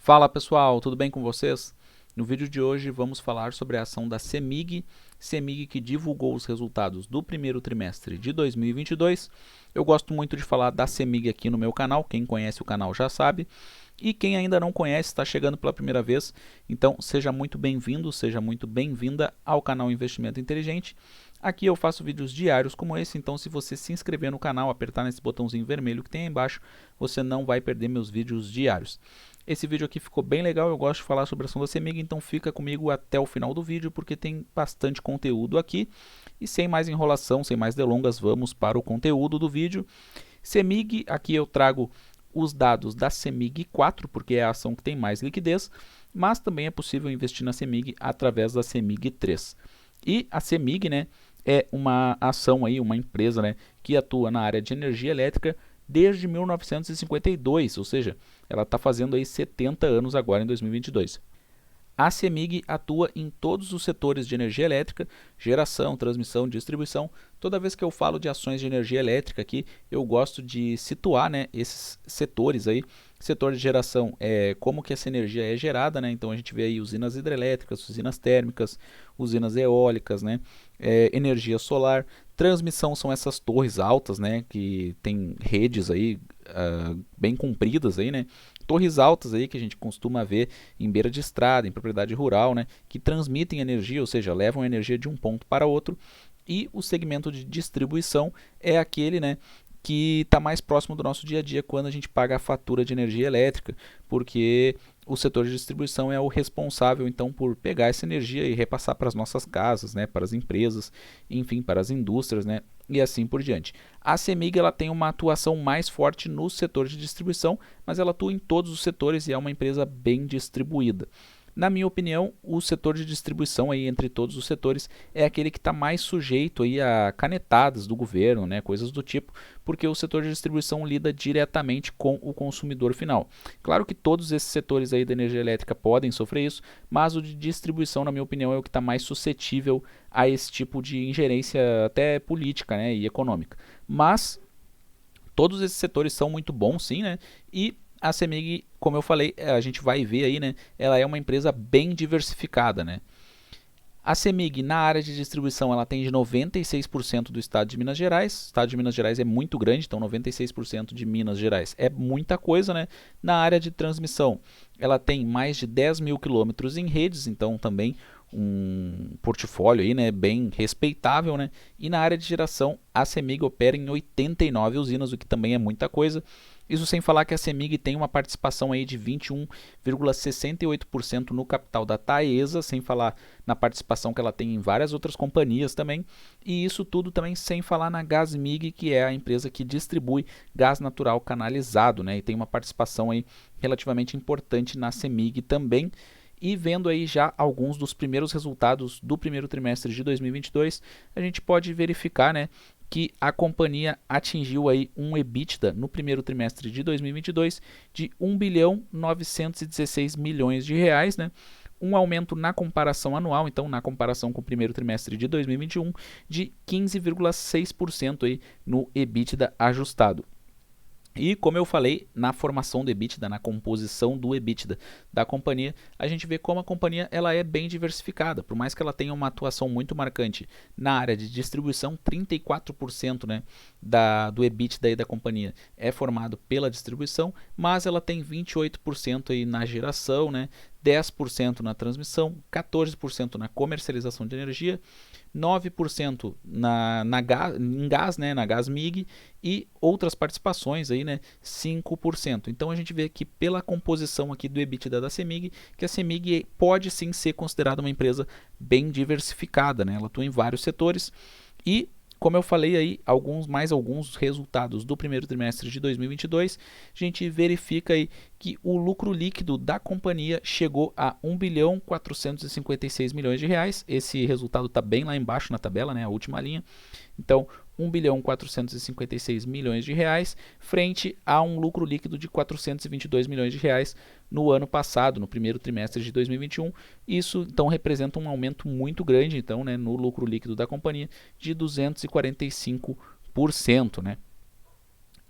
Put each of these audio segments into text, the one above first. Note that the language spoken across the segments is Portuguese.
Fala pessoal, tudo bem com vocês? No vídeo de hoje vamos falar sobre a ação da CEMIG que divulgou os resultados do primeiro trimestre de 2022. Eu gosto muito de falar da CEMIG aqui no meu canal, quem conhece o canal já sabe. E quem ainda não conhece, está chegando pela primeira vez, então seja muito bem-vindo, seja muito bem-vinda ao canal Investimento Inteligente. Aqui eu faço vídeos diários como esse, então se você se inscrever no canal, apertar nesse botãozinho vermelho que tem aí embaixo, você não vai perder meus vídeos diários. Esse vídeo aqui ficou bem legal, eu gosto de falar sobre a ação da CEMIG, então fica comigo até o final do vídeo, porque tem bastante conteúdo aqui. E sem mais enrolação, sem mais delongas, vamos para o conteúdo do vídeo. CEMIG, aqui eu trago os dados da CEMIG 4, porque é a ação que tem mais liquidez, mas também é possível investir na CEMIG através da CEMIG 3. E a CEMIG, né, é uma ação aí, uma empresa, né, que atua na área de energia elétrica desde 1952, ou seja, ela está fazendo aí 70 anos agora em 2022. A CEMIG atua em todos os setores de energia elétrica, geração, transmissão, distribuição. Toda vez que eu falo de ações de energia elétrica aqui, eu gosto de situar, né, esses setores aí. Setor de geração é como que essa energia é gerada, né? Então a gente vê aí usinas hidrelétricas, usinas térmicas, usinas eólicas, né? Energia solar. Transmissão são essas torres altas, né, que tem redes aí bem compridas aí, né? Torres altas aí que a gente costuma ver em beira de estrada, em propriedade rural, né, que transmitem energia, ou seja, levam energia de um ponto para outro. E o segmento de distribuição é aquele, né, que está mais próximo do nosso dia a dia quando a gente paga a fatura de energia elétrica, porque o setor de distribuição é o responsável então por pegar essa energia e repassar para as nossas casas, né, para as empresas, enfim, para as indústrias, né, e assim por diante. A CEMIG ela tem uma atuação mais forte no setor de distribuição, mas ela atua em todos os setores e é uma empresa bem distribuída. Na minha opinião, o setor de distribuição aí entre todos os setores é aquele que está mais sujeito aí a canetadas do governo, né, coisas do tipo, porque o setor de distribuição lida diretamente com o consumidor final. Claro que todos esses setores aí da energia elétrica podem sofrer isso, mas o de distribuição, na minha opinião, é o que está mais suscetível a esse tipo de ingerência até política, né, e econômica. Mas todos esses setores são muito bons, sim, né? E a CEMIG, como eu falei, a gente vai ver aí, né? Ela é uma empresa bem diversificada, né? A CEMIG, na área de distribuição, ela atende 96% do estado de Minas Gerais. O estado de Minas Gerais é muito grande, então 96% de Minas Gerais é muita coisa, né? Na área de transmissão, ela tem mais de 10 mil quilômetros em redes, então também um portfólio aí, né, bem respeitável, né? E na área de geração, a CEMIG opera em 89 usinas, o que também é muita coisa. Isso sem falar que a CEMIG tem uma participação aí de 21,68% no capital da Taesa, sem falar na participação que ela tem em várias outras companhias também. E isso tudo também sem falar na Gasmig, que é a empresa que distribui gás natural canalizado, né? E tem uma participação aí relativamente importante na CEMIG também. E vendo aí já alguns dos primeiros resultados do primeiro trimestre de 2022, a gente pode verificar, né, que a companhia atingiu aí um EBITDA no primeiro trimestre de 2022 de 1 bilhão 916 milhões de reais, né? Um aumento na comparação anual, então na comparação com o primeiro trimestre de 2021, de 15,6% aí no EBITDA ajustado. E como eu falei, na formação do EBITDA, na composição do EBITDA da companhia, a gente vê como a companhia ela é bem diversificada. Por mais que ela tenha uma atuação muito marcante na área de distribuição, 34%, né, do EBITDA aí da companhia é formado pela distribuição, mas ela tem 28% aí na geração, né, 10% na transmissão, 14% na comercialização de energia, 9% em gás, né, na Gasmig, e outras participações aí, né, 5%. Então a gente vê que pela composição aqui do EBITDA da CEMIG, que a CEMIG pode sim ser considerada uma empresa bem diversificada, né? Ela atua em vários setores e como eu falei aí, mais alguns resultados do primeiro trimestre de 2022, a gente verifica aí que o lucro líquido da companhia chegou a 1 bilhão 456 milhões de reais. Esse resultado está bem lá embaixo na tabela, né, a última linha. Então, 1 bilhão 456 milhões de reais, frente a um lucro líquido de 422 milhões de reais no ano passado, no primeiro trimestre de 2021. Isso então representa um aumento muito grande então, né, no lucro líquido da companhia de 245%, né?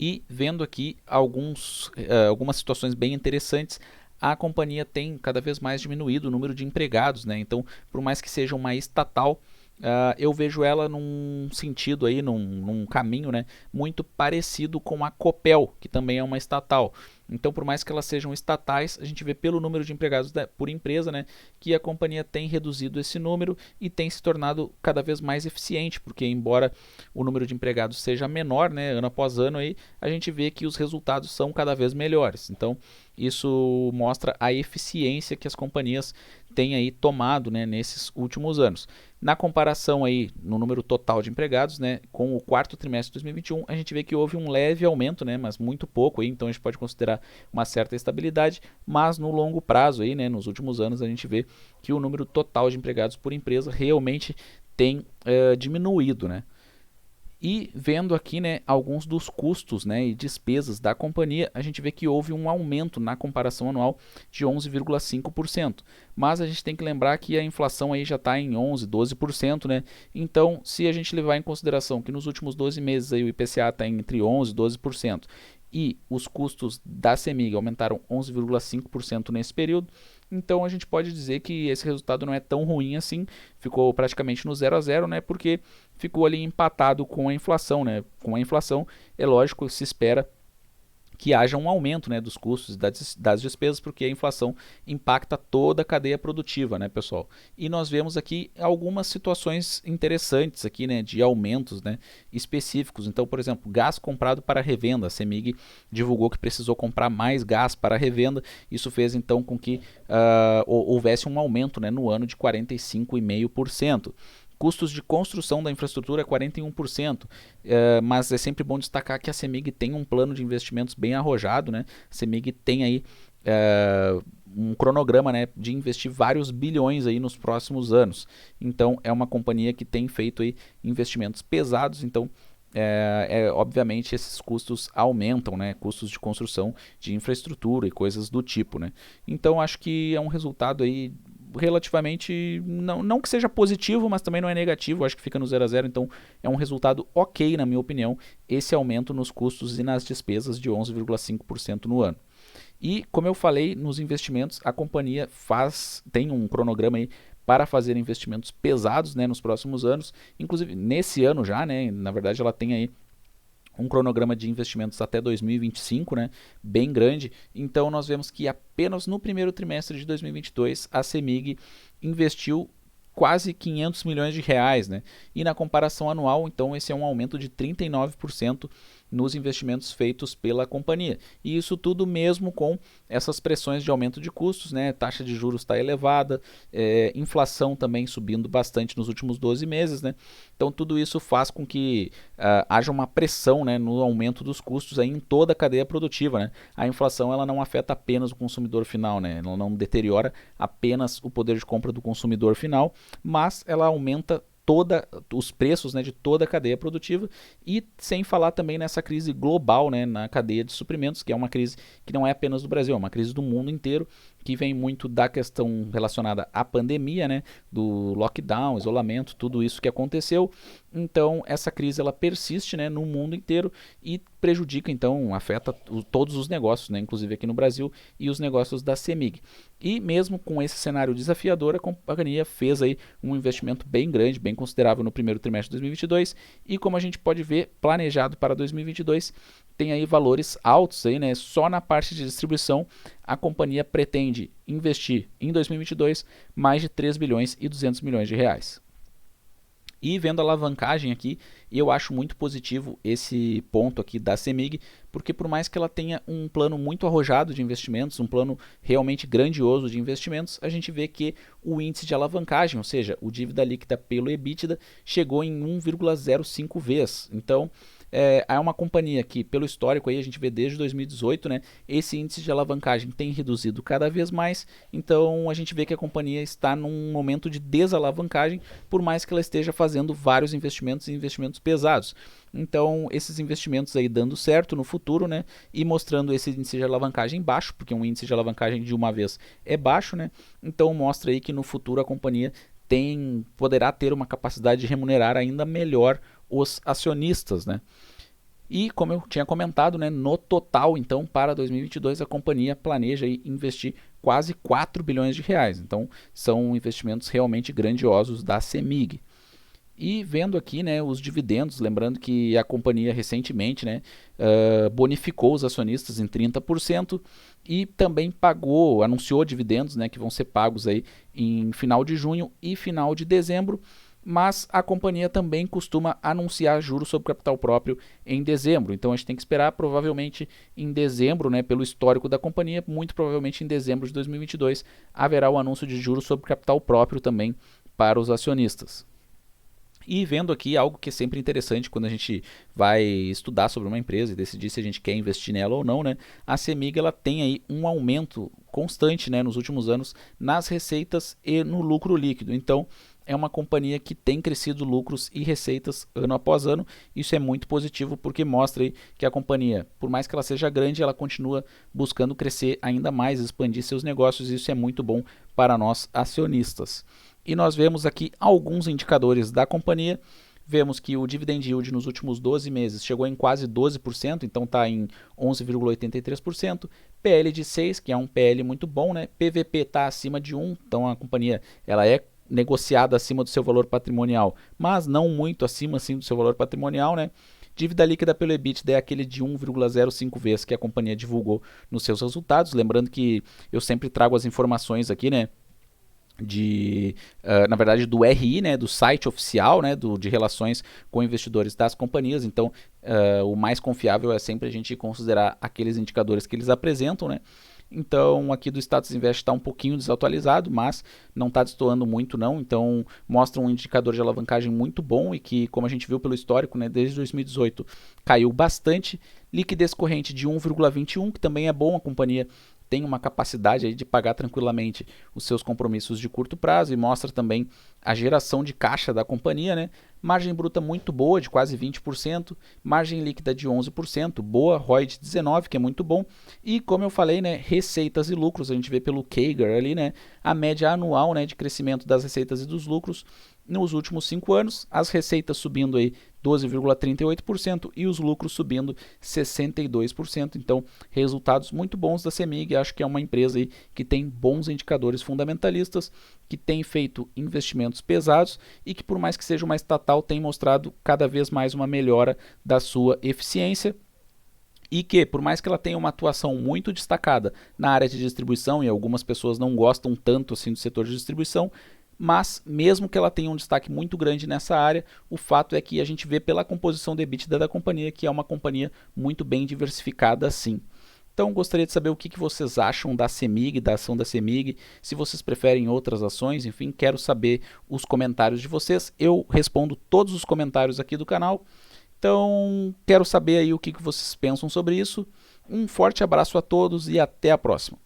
E vendo aqui algumas situações bem interessantes, a companhia tem cada vez mais diminuído o número de empregados, né? Então, por mais que seja uma estatal, eu vejo ela num sentido aí, num caminho, né, muito parecido com a Copel, que também é uma estatal. Então, por mais que elas sejam estatais, a gente vê pelo número de empregados por empresa, né, que a companhia tem reduzido esse número e tem se tornado cada vez mais eficiente, porque embora o número de empregados seja menor, né, ano após ano, aí, a gente vê que os resultados são cada vez melhores. Então, isso mostra a eficiência que as companhias têm aí tomado, né, nesses últimos anos. Na comparação aí no número total de empregados, né, com o quarto trimestre de 2021, a gente vê que houve um leve aumento, né, mas muito pouco aí, então a gente pode considerar uma certa estabilidade, mas no longo prazo aí, né, nos últimos anos a gente vê que o número total de empregados por empresa realmente tem diminuído, né? E vendo aqui, né, alguns dos custos, né, e despesas da companhia, a gente vê que houve um aumento na comparação anual de 11,5%. Mas a gente tem que lembrar que a inflação aí já está em 11, 12%, né? Então, se a gente levar em consideração que nos últimos 12 meses aí o IPCA está entre 11 e 12%, e os custos da CEMIG aumentaram 11,5% nesse período, então a gente pode dizer que esse resultado não é tão ruim assim, ficou praticamente no 0 a 0, né, porque ficou ali empatado com a inflação, né? Com a inflação, é lógico, se espera que haja um aumento, né, dos custos das despesas, porque a inflação impacta toda a cadeia produtiva, né, pessoal? E nós vemos aqui algumas situações interessantes aqui, né, de aumentos, né, específicos. Então, por exemplo, gás comprado para revenda. A CEMIG divulgou que precisou comprar mais gás para revenda. Isso fez então com que houvesse um aumento, né, no ano de 45,5%. Custos de construção da infraestrutura 41%, mas é sempre bom destacar que a CEMIG tem um plano de investimentos bem arrojado, né? A CEMIG tem aí um cronograma, né, de investir vários bilhões aí nos próximos anos. Então é uma companhia que tem feito aí investimentos pesados, então obviamente esses custos aumentam, né? Custos de construção de infraestrutura e coisas do tipo, né? Então acho que é um resultado aí relativamente, não que seja positivo, mas também não é negativo, acho que fica no 0 a 0, então é um resultado ok, na minha opinião, esse aumento nos custos e nas despesas de 11,5% no ano. E como eu falei, nos investimentos, a companhia tem um cronograma aí para fazer investimentos pesados, né, nos próximos anos, inclusive nesse ano já, né, na verdade ela tem aí um cronograma de investimentos até 2025, né, bem grande. Então nós vemos que apenas no primeiro trimestre de 2022 a CEMIG investiu quase 500 milhões de reais, né? E na comparação anual, então esse é um aumento de 39% nos investimentos feitos pela companhia. E isso tudo mesmo com essas pressões de aumento de custos, né? Taxa de juros está elevada, inflação também subindo bastante nos últimos 12 meses, né? Então tudo isso faz com que haja uma pressão, né, no aumento dos custos aí em toda a cadeia produtiva, né? A inflação ela não afeta apenas o consumidor final, né? Ela não deteriora apenas o poder de compra do consumidor final, mas ela aumenta os preços, né, de toda a cadeia produtiva, e sem falar também nessa crise global, né, na cadeia de suprimentos, que é uma crise que não é apenas do Brasil, é uma crise do mundo inteiro, que vem muito da questão relacionada à pandemia, né, do lockdown, isolamento, tudo isso que aconteceu. Então essa crise ela persiste, né, no mundo inteiro e prejudica, então afeta todos os negócios, né, inclusive aqui no Brasil, e os negócios da CEMIG. E mesmo com esse cenário desafiador, a companhia fez aí um investimento bem grande, bem considerável no primeiro trimestre de 2022, e como a gente pode ver, planejado para 2022, tem aí valores altos aí, né? Só na parte de distribuição a companhia pretende investir em 2022 mais de 3 bilhões e 200 milhões de reais. E vendo a alavancagem aqui, eu acho muito positivo esse ponto aqui da CEMIG, porque por mais que ela tenha um plano muito arrojado de investimentos, um plano realmente grandioso de investimentos, a gente vê que o índice de alavancagem, ou seja, o dívida líquida pelo EBITDA, chegou em 1,05 vezes. Então, é uma companhia que, pelo histórico aí, a gente vê desde 2018, né, esse índice de alavancagem tem reduzido cada vez mais, então a gente vê que a companhia está num momento de desalavancagem, por mais que ela esteja fazendo vários investimentos e investimentos pesados. Então, esses investimentos aí dando certo no futuro, né, e mostrando esse índice de alavancagem baixo, porque um índice de alavancagem de uma vez é baixo, né, então mostra aí que no futuro a companhia poderá ter uma capacidade de remunerar ainda melhor os acionistas, né? E como eu tinha comentado, né, no total, então, para 2022, a companhia planeja aí investir quase 4 bilhões de reais. Então, são investimentos realmente grandiosos da CEMIG. E vendo aqui, né, os dividendos, lembrando que a companhia recentemente, né, bonificou os acionistas em 30% e também anunciou dividendos, né, que vão ser pagos aí em final de junho e final de dezembro. Mas a companhia também costuma anunciar juros sobre capital próprio em dezembro. Então a gente tem que esperar provavelmente em dezembro, né, pelo histórico da companhia, muito provavelmente em dezembro de 2022 haverá o anúncio de juros sobre capital próprio também para os acionistas. E vendo aqui algo que é sempre interessante quando a gente vai estudar sobre uma empresa e decidir se a gente quer investir nela ou não, né? A CEMIG ela tem aí um aumento constante, né, nos últimos anos nas receitas e no lucro líquido. Então é uma companhia que tem crescido lucros e receitas ano após ano. Isso é muito positivo porque mostra aí que a companhia, por mais que ela seja grande, ela continua buscando crescer ainda mais, expandir seus negócios, e isso é muito bom para nós acionistas. E nós vemos aqui alguns indicadores da companhia. Vemos que o dividend yield nos últimos 12 meses chegou em quase 12%, então está em 11,83%. PL de 6, que é um PL muito bom, né? PVP está acima de 1, então a companhia ela é negociada acima do seu valor patrimonial, mas não muito acima assim, do seu valor patrimonial, né? Dívida líquida pelo EBITDA é aquele de 1,05 vezes que a companhia divulgou nos seus resultados. Lembrando que eu sempre trago as informações aqui, né? Na verdade, do RI, né, do site oficial, né, de relações com investidores das companhias. Então, o mais confiável é sempre a gente considerar aqueles indicadores que eles apresentam, né. Então, aqui do Status Invest está um pouquinho desatualizado, mas não está destoando muito não. Então, mostra um indicador de alavancagem muito bom e que, como a gente viu pelo histórico, né, desde 2018 caiu bastante. Liquidez corrente de 1,21, que também é bom. A companhia tem uma capacidade aí de pagar tranquilamente os seus compromissos de curto prazo e mostra também a geração de caixa da companhia, né? Margem bruta muito boa, de quase 20%, margem líquida de 11%, boa, ROI de 19%, que é muito bom. E como eu falei, né, receitas e lucros, a gente vê pelo CAGR ali, né, a média anual, né, de crescimento das receitas e dos lucros nos últimos 5 anos, as receitas subindo aí 12,38% e os lucros subindo 62%. Então, resultados muito bons da CEMIG. Acho que é uma empresa aí que tem bons indicadores fundamentalistas, que tem feito investimentos pesados e que, por mais que seja uma estatal, tem mostrado cada vez mais uma melhora da sua eficiência. E que, por mais que ela tenha uma atuação muito destacada na área de distribuição, e algumas pessoas não gostam tanto assim do setor de distribuição, mas mesmo que ela tenha um destaque muito grande nessa área, o fato é que a gente vê pela composição de EBITDA da companhia que é uma companhia muito bem diversificada sim. Então gostaria de saber o que vocês acham da CEMIG, da ação da CEMIG, se vocês preferem outras ações, enfim, quero saber os comentários de vocês. Eu respondo todos os comentários aqui do canal, então quero saber aí o que vocês pensam sobre isso. Um forte abraço a todos e até a próxima.